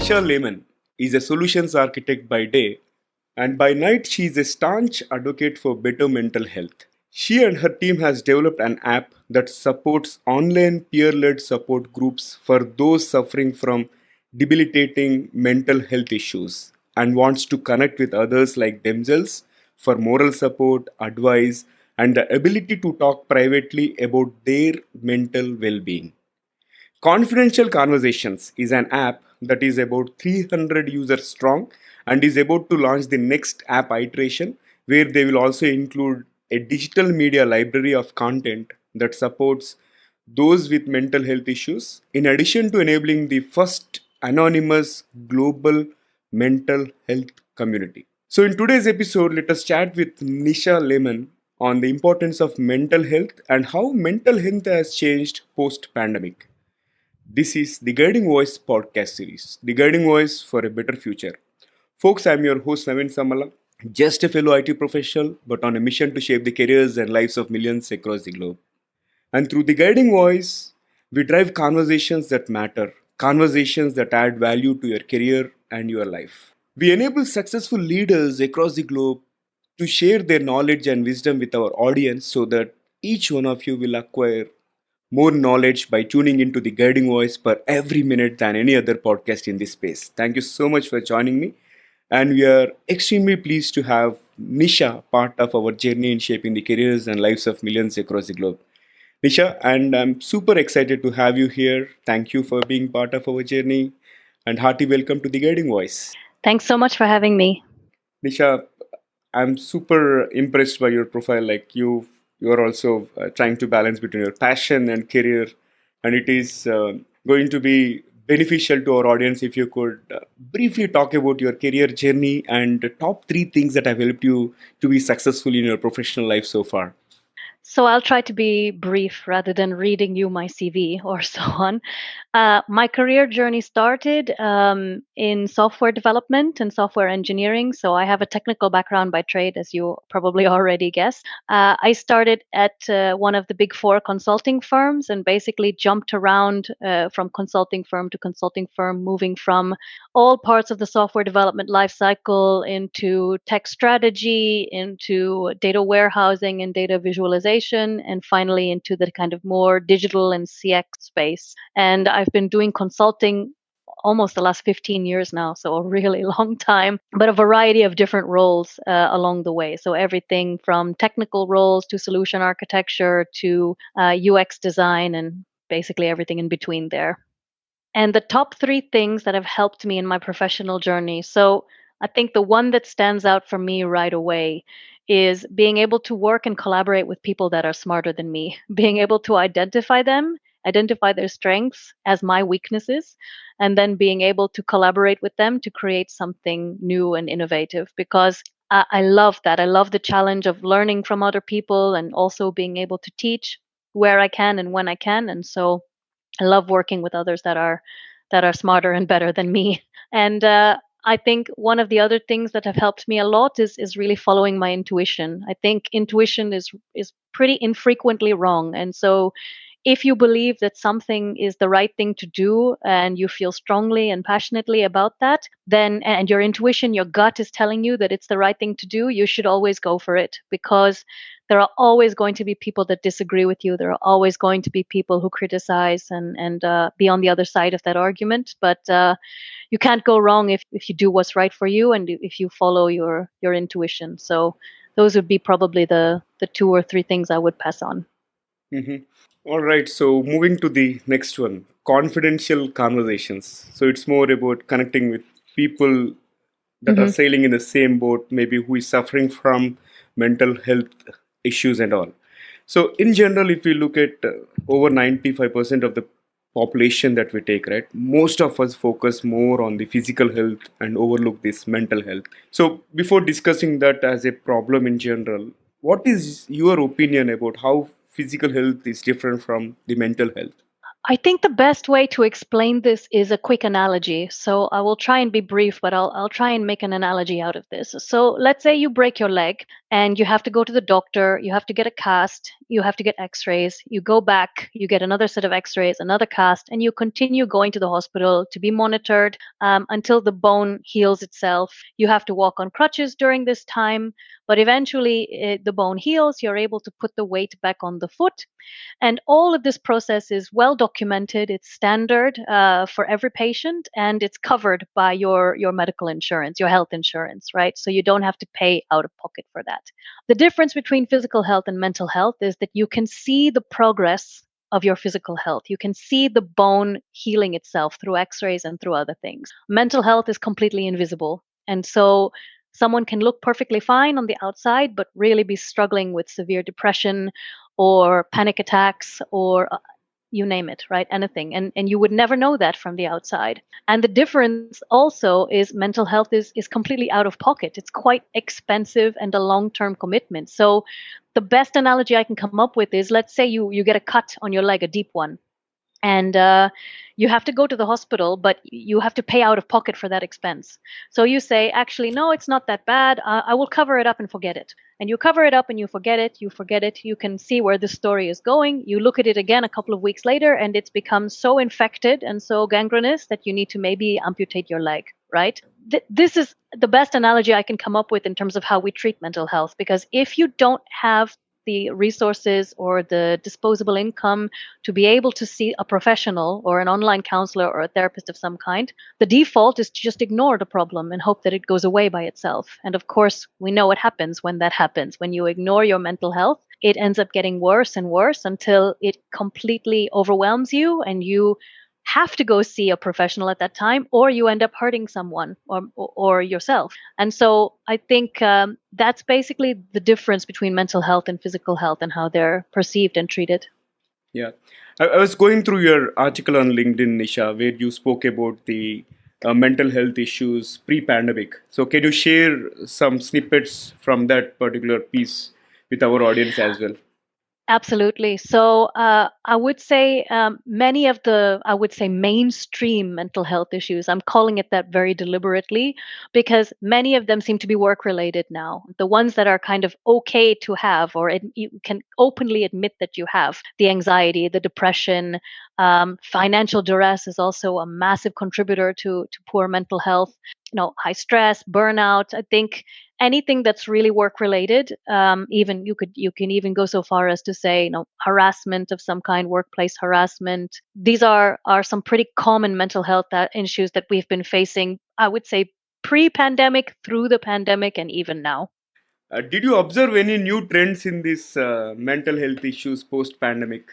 NISHA LEHMANN is a solutions architect by day, and by night she is a staunch advocate for better mental health. She and her team has developed an app that supports online peer-led support groups for those suffering from debilitating mental health issues and wants to connect with others like themselves for moral support, advice, and the ability to talk privately about their mental well-being. Confidential Conversations is an app that is about 300 users strong and is about to launch the next app iteration where they will also include a digital media library of content that supports those with mental health issues, in addition to enabling the first anonymous global mental health community. So, in today's episode, let us chat with Nisha Lehmann on the importance of mental health and how mental health has changed post pandemic. This is the Guiding Voice podcast series, the Guiding Voice for a Better Future. Folks, I'm your host Navin Samala, just a fellow IT professional, but on a mission to shape the careers and lives of millions across the globe. And through the Guiding Voice, we drive conversations that matter, conversations that add value to your career and your life. We enable successful leaders across the globe to share their knowledge and wisdom with our audience so that each one of you will acquire more knowledge by tuning into the Guiding Voice per every minute than any other podcast in this space. Thank you so much for joining me. And we are extremely pleased to have Nisha part of our journey in shaping the careers and lives of millions across the globe. Nisha, and I'm super excited to have you here. Thank you for being part of our journey and hearty welcome to the Guiding Voice. Thanks so much for having me. Nisha, I'm super impressed by your profile. Like you are also trying to balance between your passion and career, and it is going to be beneficial to our audience if you could briefly talk about your career journey and the top three things that have helped you to be successful in your professional life so far. So I'll try to be brief rather than reading you my CV or so on. My career journey started in software development and software engineering. So I have a technical background by trade, as you probably already guessed. I started at one of the big four consulting firms and basically jumped around from consulting firm to consulting firm, moving from all parts of the software development lifecycle into tech strategy, into data warehousing and data visualization, and finally into the kind of more digital and CX space. And I've been doing consulting almost the last 15 years now, so a really long time, but a variety of different roles along the way. So everything from technical roles to solution architecture to UX design and basically everything in between there. And the top three things that have helped me in my professional journey. So I think the one that stands out for me right away is being able to work and collaborate with people that are smarter than me, being able to identify them, identify their strengths as my weaknesses, and then being able to collaborate with them to create something new and innovative. Because I love that. I love the challenge of learning from other people and also being able to teach where I can and when I can. And so I love working with others that are smarter and better than me. And I think one of the other things that have helped me a lot is really following my intuition. I think intuition is pretty infrequently wrong, and so if you believe that something is the right thing to do and you feel strongly and passionately about that, then and your intuition, your gut is telling you that it's the right thing to do, you should always go for it because there are always going to be people that disagree with you. There are always going to be people who criticize and be on the other side of that argument. But you can't go wrong if you do what's right for you and if you follow your intuition. So those would be probably the two or three things I would pass on. Mhm. All right, so moving to the next one, confidential conversations. So it's more about connecting with people that are hmm sailing in the same boat, maybe who is suffering from mental health issues and all. So in general, if we look at over 95% of the population that we take, right, most of us focus more on the physical health and overlook this mental health. So before discussing that as a problem in general, what is your opinion about how physical health is different from the mental health? I think the best way to explain this is a quick analogy. So I will try and be brief, but I'll try and make an analogy out of this. So let's say you break your leg and you have to go to the doctor, you have to get a cast, you have to get x-rays, you go back, you get another set of x-rays, another cast, and you continue going to the hospital to be monitored until the bone heals itself. You have to walk on crutches during this time, but eventually the bone heals, you're able to put the weight back on the foot, and all of this process is well documented. It's standard for every patient, and it's covered by your medical insurance, your health insurance, right? So you don't have to pay out of pocket for that. The difference between physical health and mental health is that you can see the progress of your physical health. You can see the bone healing itself through x-rays and through other things. Mental health is completely invisible. And so someone can look perfectly fine on the outside, but really be struggling with severe depression or panic attacks or you name it, right? Anything. And you would never know that from the outside. And the difference also is mental health is completely out of pocket. It's quite expensive and a long-term commitment. So the best analogy I can come up with is, let's say you get a cut on your leg, a deep one, and you have to go to the hospital, but you have to pay out of pocket for that expense. So you say, actually, no, it's not that bad. I will cover it up and forget it. And you cover it up and you forget it. You forget it. You can see where the story is going. You look at it again a couple of weeks later, and it's become so infected and so gangrenous that you need to maybe amputate your leg, right? This is the best analogy I can come up with in terms of how we treat mental health, because if you don't have the resources or the disposable income to be able to see a professional or an online counselor or a therapist of some kind, the default is to just ignore the problem and hope that it goes away by itself. And of course, we know what happens when that happens. When you ignore your mental health, it ends up getting worse and worse until it completely overwhelms you and you have to go see a professional at that time, or you end up hurting someone or yourself. And so I think that's basically the difference between mental health and physical health and how they're perceived and treated. Yeah. I was going through your article on LinkedIn, Nisha, where you spoke about the mental health issues pre-pandemic. So can you share some snippets from that particular piece with our audience as well? Absolutely. So I would say many of the, I would say, mainstream mental health issues, I'm calling it that very deliberately because many of them seem to be work related now. The ones that are kind of okay to have, or you can openly admit that you have the anxiety, the depression, financial duress is also a massive contributor to poor mental health. High stress, burnout. I think anything that's really work related, even you can even go so far as to say, harassment of some kind, workplace harassment. These are some pretty common mental health issues that we've been facing, I would say, pre-pandemic, through the pandemic, and even now. Did you observe any new trends in these mental health issues post-pandemic?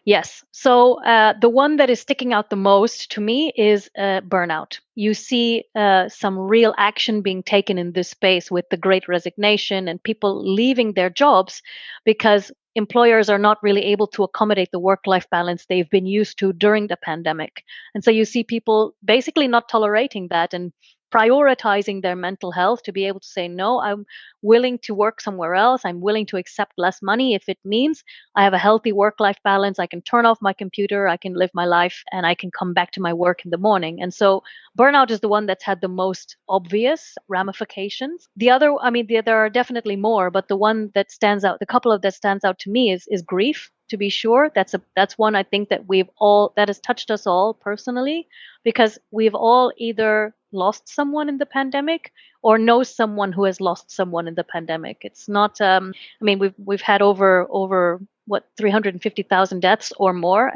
Yes. So the one that is sticking out the most to me is burnout. You see some real action being taken in this space with the great resignation and people leaving their jobs because employers are not really able to accommodate the work life balance they've been used to during the pandemic. And so you see people basically not tolerating that and prioritizing their mental health to be able to say, no, I'm willing to work somewhere else. I'm willing to accept less money if it means I have a healthy work life balance. I can turn off my computer, I can live my life, and I can come back to my work in the morning. And so burnout is the one that's had the most obvious ramifications. The other, I mean, there are definitely more, but the one that stands out, the couple of that stands out to me is grief. To be sure, that's one I think that that has touched us all personally, because we've all either lost someone in the pandemic or know someone who has lost someone in the pandemic. It's not. I mean, we've had over what 350,000 deaths or more.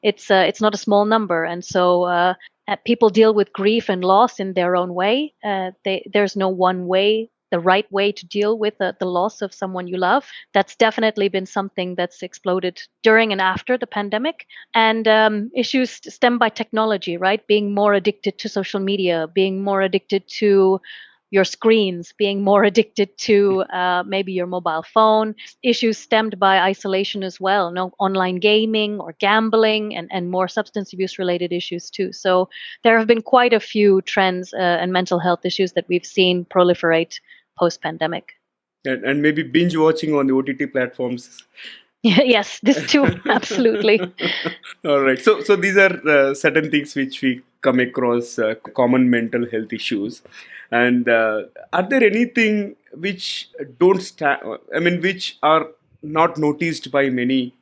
It's not a small number, and so people deal with grief and loss in their own way. There's no one way, the right way to deal with the loss of someone you love. That's definitely been something that's exploded during and after the pandemic. And issues stem by technology, right? Being more addicted to social media, being more addicted to your screens, being more addicted to maybe your mobile phone. Issues stemmed by isolation as well, no online gaming or gambling, and more substance abuse related issues too. So there have been quite a few trends and mental health issues that we've seen proliferate post pandemic. And maybe binge watching on the OTT platforms Yes, this too, absolutely. All right. So these are certain things which we come across, common mental health issues. And are there anything which don't I mean, which are not noticed by many,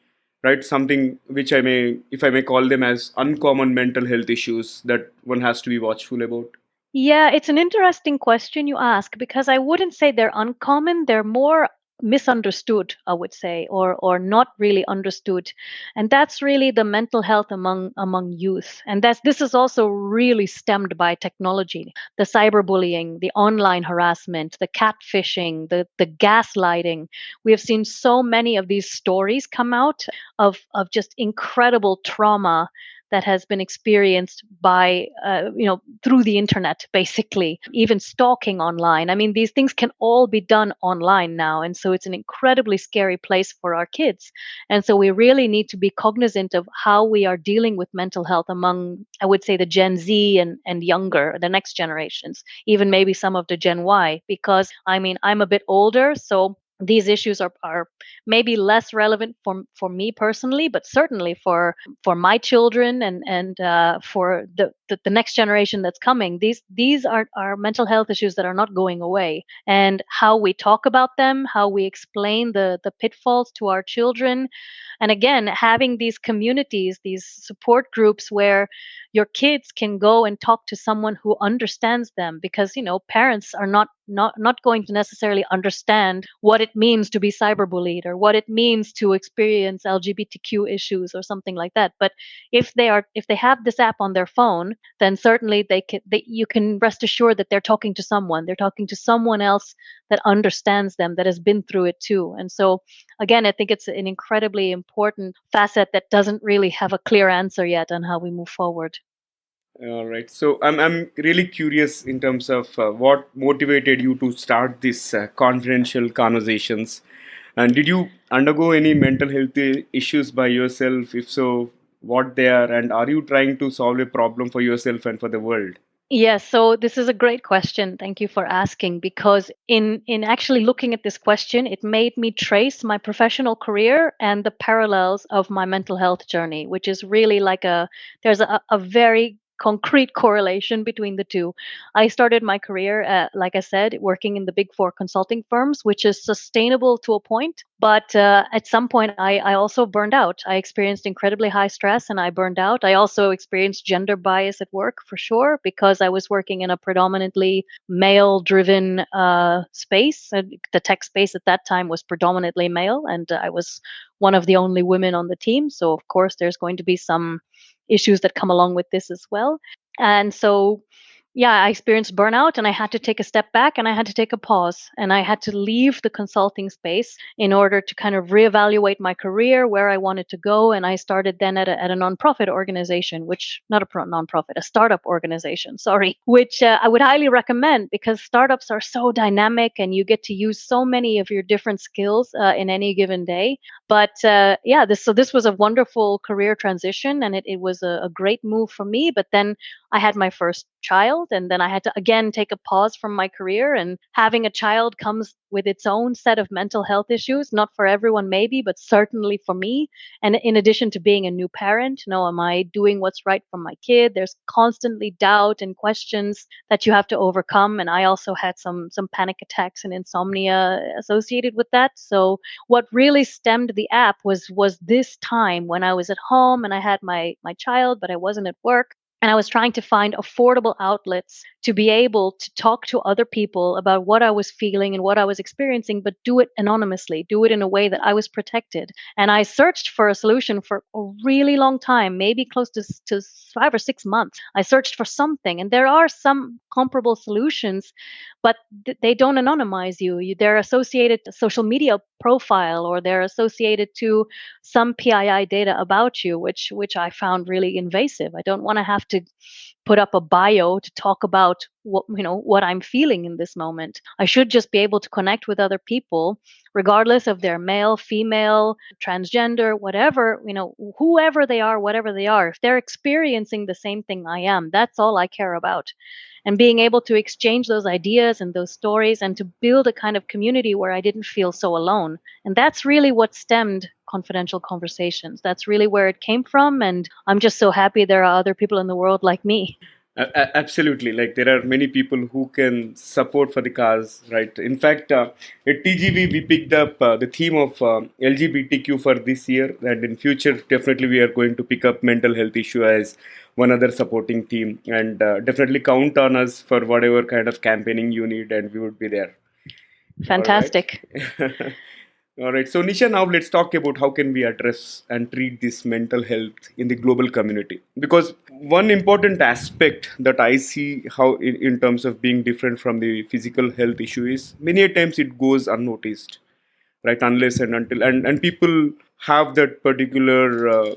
right? Something which I may, if I may call them as uncommon mental health issues that one has to be watchful about. Yeah, it's an interesting question you ask because I wouldn't say they're uncommon. They're more misunderstood, I would say, or not really understood. And that's really the mental health among youth. And this is also really stemmed by technology. The cyberbullying, the online harassment, the catfishing, the gaslighting. We have seen so many of these stories come out of just incredible trauma that has been experienced by through the internet, basically, even stalking online. I mean, these things can all be done online now, and so it's an incredibly scary place for our kids. And so we really need to be cognizant of how we are dealing with mental health among, I would say, the Gen Z and younger, the next generations, even maybe some of the Gen Y, because I mean, I'm a bit older, so these issues are maybe less relevant for me personally, but certainly for my children and for the next generation that's coming. These are mental health issues that are not going away, and how we talk about them, how we explain the pitfalls to our children, and again, having these communities, these support groups where your kids can go and talk to someone who understands them, because parents are not going to necessarily understand what it means to be cyberbullied or what it means to experience LGBTQ issues or something like that. But if they have this app on their phone, then certainly you can rest assured that they're talking to someone. They're talking to someone else that understands them, that has been through it too. And so again, I think it's an incredibly important facet that doesn't really have a clear answer yet on how we move forward. All right. So I'm really curious in terms of what motivated you to start these confidential conversations, and did you undergo any mental health issues by yourself? If so, what they are, and are you trying to solve a problem for yourself and for the world? Yes, so this is a great question. Thank you for asking, because in actually looking at this question, it made me trace my professional career and the parallels of my mental health journey, which is really like there's a very concrete correlation between the two. I started my career, like I said, working in the big four consulting firms, which is sustainable to a point. But at some point, I also burned out. I experienced incredibly high stress and I burned out. I also experienced gender bias at work for sure, because I was working in a predominantly male driven space. The tech space at that time was predominantly male, and I was one of the only women on the team. So, of course, there's going to be some issues that come along with this as well. And so, yeah, I experienced burnout and I had to take a step back and I had to take a pause and I had to leave the consulting space in order to kind of reevaluate my career, where I wanted to go. And I started then at a nonprofit organization, which not a nonprofit, a startup organization, sorry, which I would highly recommend, because startups are so dynamic and you get to use so many of your different skills in any given day. But yeah, this was a wonderful career transition, and it was a great move for me. But then I had my first child, and then I had to again take a pause from my career. And having a child comes with its own set of mental health issues, not for everyone, maybe, but certainly for me. And in addition to being a new parent, am I doing what's right for my kid? There's constantly doubt and questions that you have to overcome. And I also had some panic attacks and insomnia associated with that. So what really stemmed the app was this time when I was at home and I had my child, but I wasn't at work. And I was trying to find affordable outlets to be able to talk to other people about what I was feeling and what I was experiencing, but do it anonymously, do it in a way that I was protected. And I searched for a solution for a really long time, maybe close to 5 or 6 months. I searched for something, and there are some comparable solutions, but they don't anonymize you. They're associated to social media profile, or they're associated to some PII data about you, which I found really invasive. I don't want to have to put up a bio to talk about what I'm feeling in this moment. I should just be able to connect with other people, regardless of their male, female, transgender, whatever, whoever they are, whatever they are. If they're experiencing the same thing I am, that's all I care about. And being able to exchange those ideas and those stories and to build a kind of community where I didn't feel so alone. And that's really what stemmed confidential conversations. That's really where it came from. And I'm just so happy there are other people in the world like me. Absolutely. Like there are many people who can support for the cause, right? In fact, at TGV we picked up the theme of LGBTQ for this year, and in future definitely we are going to pick up mental health issue as one other supporting theme, and definitely count on us for whatever kind of campaigning you need, and we would be there. All right. Fantastic. All right. So, Nisha, now let's talk about how can we address and treat this mental health in the global community. Because one important aspect that I see how in terms of being different from the physical health issue is many a times it goes unnoticed, right? Unless and until and people have that particular.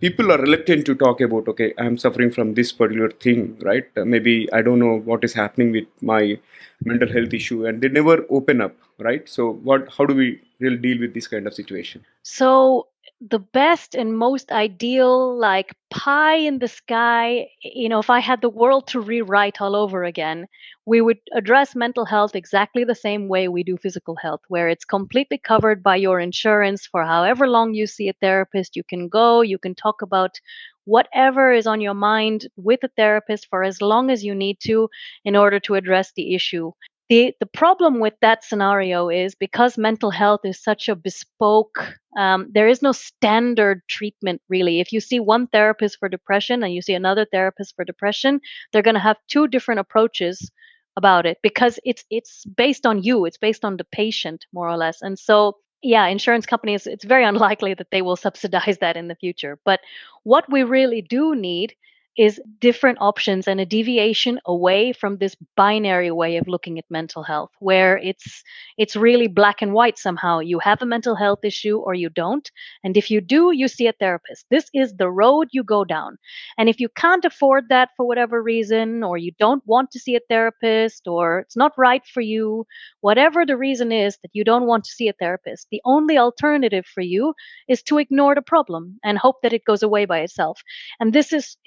People are reluctant to talk about. Okay, I'm suffering from this particular thing, right? Maybe I don't know what is happening with my mental health issue, and they never open up, right? So, what? How do we really deal with this kind of situation? So the best and most ideal, like pie in the sky, if I had the world to rewrite all over again, we would address mental health exactly the same way we do physical health, where it's completely covered by your insurance for however long you see a therapist. You can go, you can talk about whatever is on your mind with a therapist for as long as you need to in order to address the issue. The problem with that scenario is because mental health is such a bespoke, there is no standard treatment really. If you see one therapist for depression and you see another therapist for depression, they're going to have two different approaches about it because it's based on you, it's based on the patient more or less. And so yeah, insurance companies, it's very unlikely that they will subsidize that in the future. But what we really do need is different options and a deviation away from this binary way of looking at mental health where it's really black and white somehow. You have a mental health issue or you don't, and if you do, you see a therapist. This is the road you go down. And if you can't afford that for whatever reason, or you don't want to see a therapist, or it's not right for you, whatever the reason is that you don't want to see a therapist, the only alternative for you is to ignore the problem and hope that it goes away by itself. And this is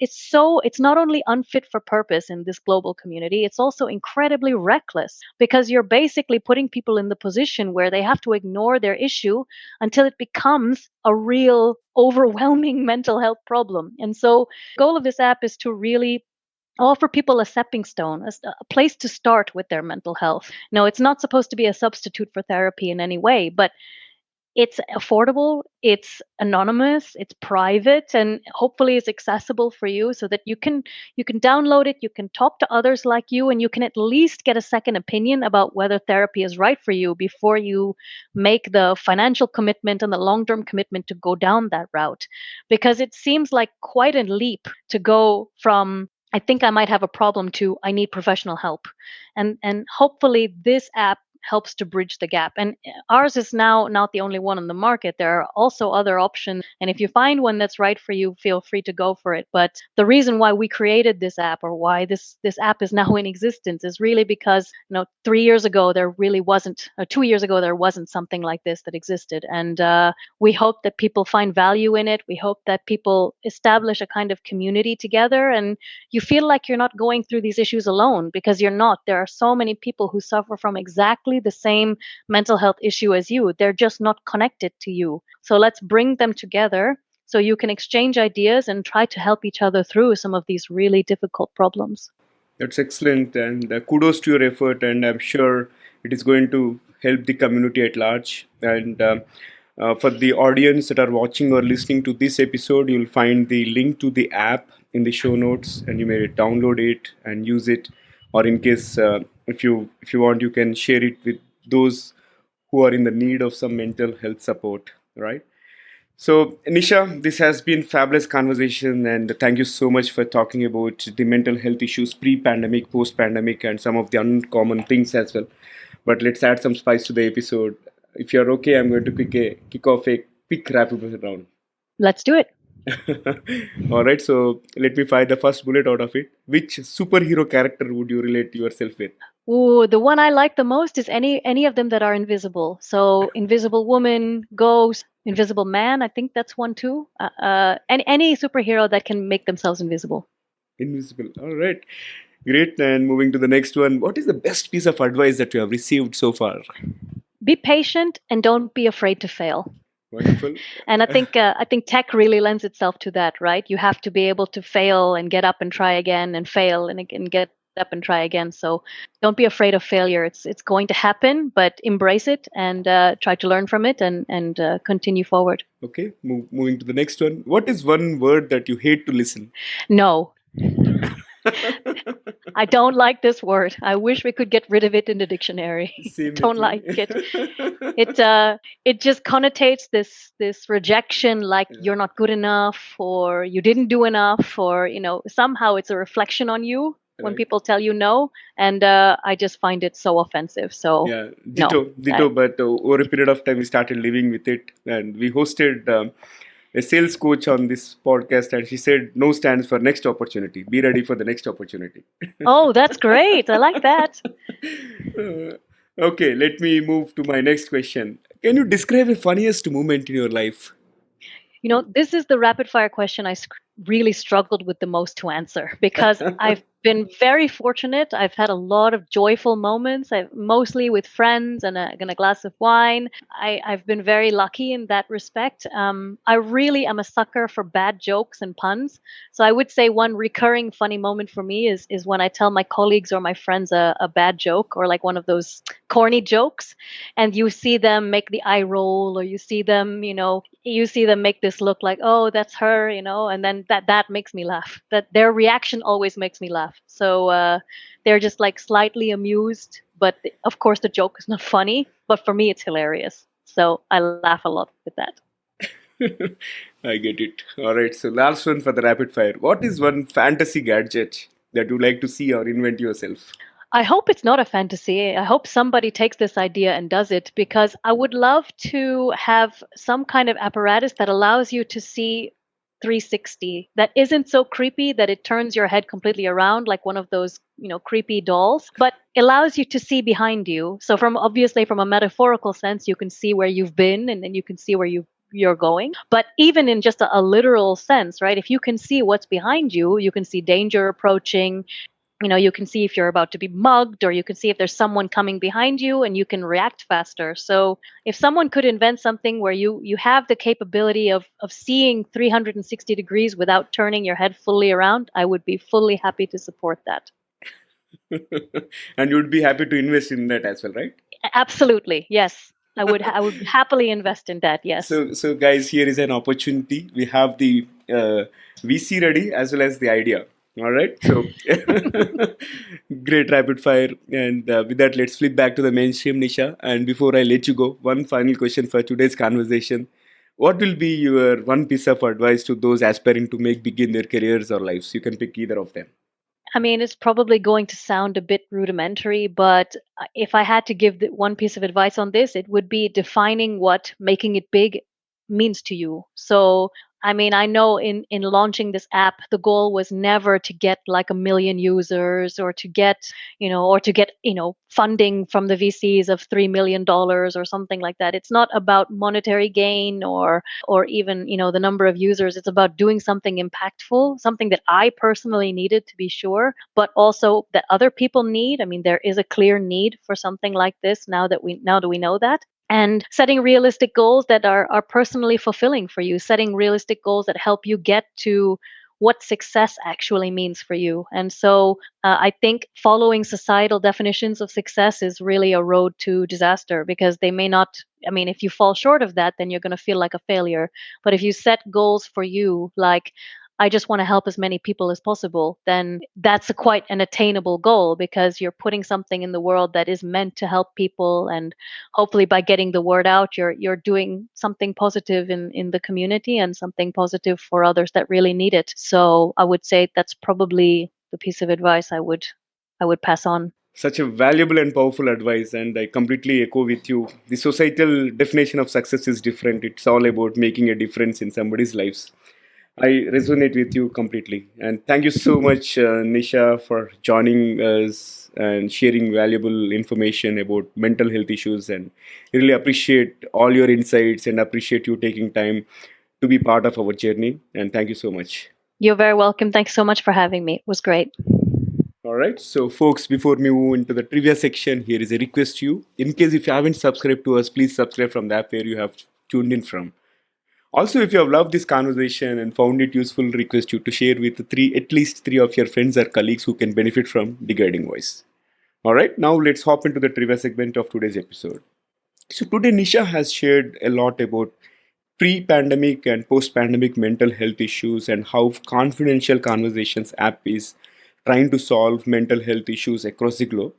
it's not only unfit for purpose in this global community, it's also incredibly reckless because you're basically putting people in the position where they have to ignore their issue until it becomes a real overwhelming mental health problem. And so the goal of this app is to really offer people a stepping stone, a place to start with their mental health. No, it's not supposed to be a substitute for therapy in any way, but it's affordable, it's anonymous, it's private, and hopefully it's accessible for you so that you can download it, you can talk to others like you, and you can at least get a second opinion about whether therapy is right for you before you make the financial commitment and the long-term commitment to go down that route. Because it seems like quite a leap to go from I think I might have a problem to I need professional help. And hopefully this app helps to bridge the gap. And ours is now not the only one on the market. There are also other options. And if you find one that's right for you, feel free to go for it. But the reason why we created this app or why this app is now in existence is really because 3 years ago there really wasn't, or 2 years ago there wasn't something like this that existed. And we hope that people find value in it. We hope that people establish a kind of community together, and you feel like you're not going through these issues alone because you're not. There are so many people who suffer from exactly the same mental health issue as you. They're just not connected to you. So let's bring them together so you can exchange ideas and try to help each other through some of these really difficult problems. That's excellent, and kudos to your effort. And I'm sure it is going to help the community at large. And for the audience that are watching or listening to this episode, you'll find the link to the app in the show notes, and you may download it and use it. Or in case if you want, you can share it with those who are in the need of some mental health support. Right. So, Nisha, this has been fabulous conversation, and thank you so much for talking about the mental health issues pre-pandemic, post-pandemic, and some of the uncommon things as well. But let's add some spice to the episode. If you're okay, I'm going to kick off a quick rapid round. Let's do it. All right, so let me fire the first bullet out of it. Which superhero character would you relate yourself with? Ooh, the one I like the most is any of them that are invisible. So Invisible Woman, Ghost, Invisible Man. I think that's one too. Any superhero that can make themselves invisible. Invisible. All right, great. And moving to the next one, what is the best piece of advice that you have received so far? be patient and don't be afraid to fail. Wonderful. And I think tech really lends itself to that, right? You have to be able to fail and get up and try again, and fail and again, get up and try again. So don't be afraid of failure. It's going to happen, but embrace it and try to learn from it and continue forward. Okay, moving to the next one. What is one word that you hate to listen? No. I don't like this word. I wish we could get rid of it in the dictionary. Same Don't with like me. it. It just connotates this rejection, like you're not good enough or you didn't do enough, or somehow it's a reflection on you when Right. people tell you no, and I just find it so offensive. So Yeah, no. ditto. But over a period of time, we started living with it, and we hosted a sales coach on this podcast, and she said, "No stands for next opportunity. Be ready for the next opportunity." Oh, that's great. I like that. Uh, okay, let me move to my next question. Can you describe a funniest moment in your life? This is the rapid fire question really struggled with the most to answer, because I've been very fortunate. I've had a lot of joyful moments, mostly with friends and a glass of wine. I've been very lucky in that respect. I really am a sucker for bad jokes and puns. So I would say one recurring funny moment for me is when I tell my colleagues or my friends a bad joke, or like one of those corny jokes, and you see them make the eye roll, or you see them make this look like, oh, that's her, and then that makes me laugh. That their reaction always makes me laugh. So they're just like slightly amused, but of course the joke is not funny, but for me it's hilarious. So I laugh a lot with that. I get it. All right, so last one for the rapid fire. What is one fantasy gadget that you like to see or invent yourself? I hope it's not a fantasy. I hope somebody takes this idea and does it, because I would love to have some kind of apparatus that allows you to see 360, that isn't so creepy that it turns your head completely around like one of those, creepy dolls, but allows you to see behind you. So obviously from a metaphorical sense, you can see where you've been, and then you can see where you're going. But even in just a literal sense, right? If you can see what's behind you, you can see danger approaching. You can see if you're about to be mugged, or you can see if there's someone coming behind you, and you can react faster. So if someone could invent something where you have the capability of seeing 360 degrees without turning your head fully around, I would be fully happy to support that. And you'd be happy to invest in that as well, right? Absolutely. Yes. I would happily invest in that. Yes. So guys, here is an opportunity. We have the VC ready as well as the idea. All right. So great rapid fire. And with that, let's flip back to the mainstream, Nisha. And before I let you go, one final question for today's conversation. What will be your one piece of advice to those aspiring to make big in their careers or lives? You can pick either of them. I mean, it's probably going to sound a bit rudimentary, but if I had to give one piece of advice on this, it would be defining what making it big means to you. So, I mean, I know in launching this app, the goal was never to get like a million users, or to get funding from the VCs of $3 million or something like that. It's not about monetary gain or even the number of users. It's about doing something impactful, something that I personally needed, to be sure, but also that other people need. I mean, there is a clear need for something like this now that we know that. And setting realistic goals that are personally fulfilling for you, setting realistic goals that help you get to what success actually means for you. And so I think following societal definitions of success is really a road to disaster, because they may not. I mean, if you fall short of that, then you're going to feel like a failure. But if you set goals for you, like, I just want to help as many people as possible, then that's quite an attainable goal, because you're putting something in the world that is meant to help people. And hopefully by getting the word out, you're doing something positive in the community, and something positive for others that really need it. So I would say that's probably the piece of advice I would pass on. Such a valuable and powerful advice, and I completely echo with you. The societal definition of success is different. It's all about making a difference in somebody's lives. I resonate with you completely. And thank you so much, Nisha, for joining us and sharing valuable information about mental health issues. And really appreciate all your insights and appreciate you taking time to be part of our journey. And thank you so much. You're very welcome. Thanks so much for having me. It was great. All right, so folks, before we move into the trivia section, here is a request to you. In case if you haven't subscribed to us, please subscribe from the app where you have tuned in from. Also, if you have loved this conversation and found it useful, request you to share with at least three of your friends or colleagues who can benefit from the guiding voice. All right, now let's hop into the trivia segment of today's episode. So today Nisha has shared a lot about pre-pandemic and post-pandemic mental health issues and how Confidential Conversations app is trying to solve mental health issues across the globe.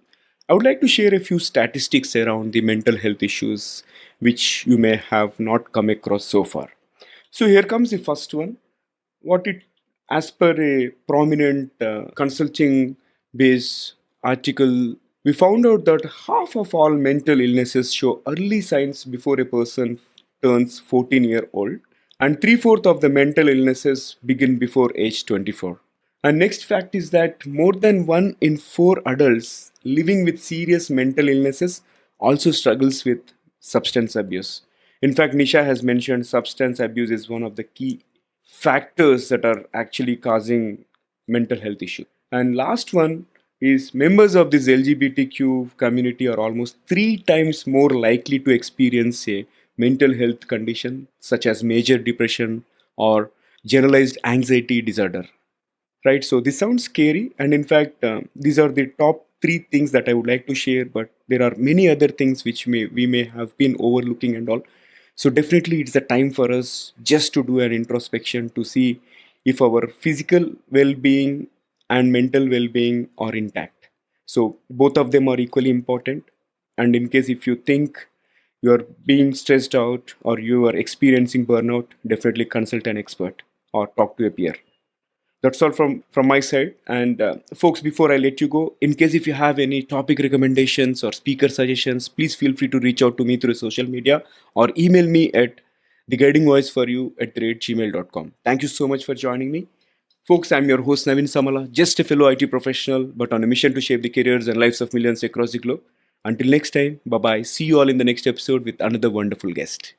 I would like to share a few statistics around the mental health issues which you may have not come across so far. So here comes the first one. What it, as per a prominent consulting based article, we found out that half of all mental illnesses show early signs before a person turns 14-year old, and three-fourths of the mental illnesses begin before age 24. And next fact is that more than 1 in 4 adults living with serious mental illnesses also struggles with substance abuse. In fact, Nisha has mentioned substance abuse is one of the key factors that are actually causing mental health issues. And last one is members of this LGBTQ community are almost 3 times more likely to experience a mental health condition such as major depression or generalized anxiety disorder. Right? So this sounds scary, and in fact, these are the top 3 things that I would like to share. But there are many other things which we may have been overlooking and all. So definitely, it's a time for us just to do an introspection to see if our physical well-being and mental well-being are intact. So both of them are equally important. And in case if you think you are being stressed out or you are experiencing burnout, definitely consult an expert or talk to a peer. That's all from my side. And folks, before I let you go, in case if you have any topic recommendations or speaker suggestions, please feel free to reach out to me through social media or email me at theguidingvoiceforyou@gmail.com. Thank you so much for joining me. Folks, I'm your host Navin Samala, just a fellow IT professional, but on a mission to shape the careers and lives of millions across the globe. Until next time, bye bye. See you all in the next episode with another wonderful guest.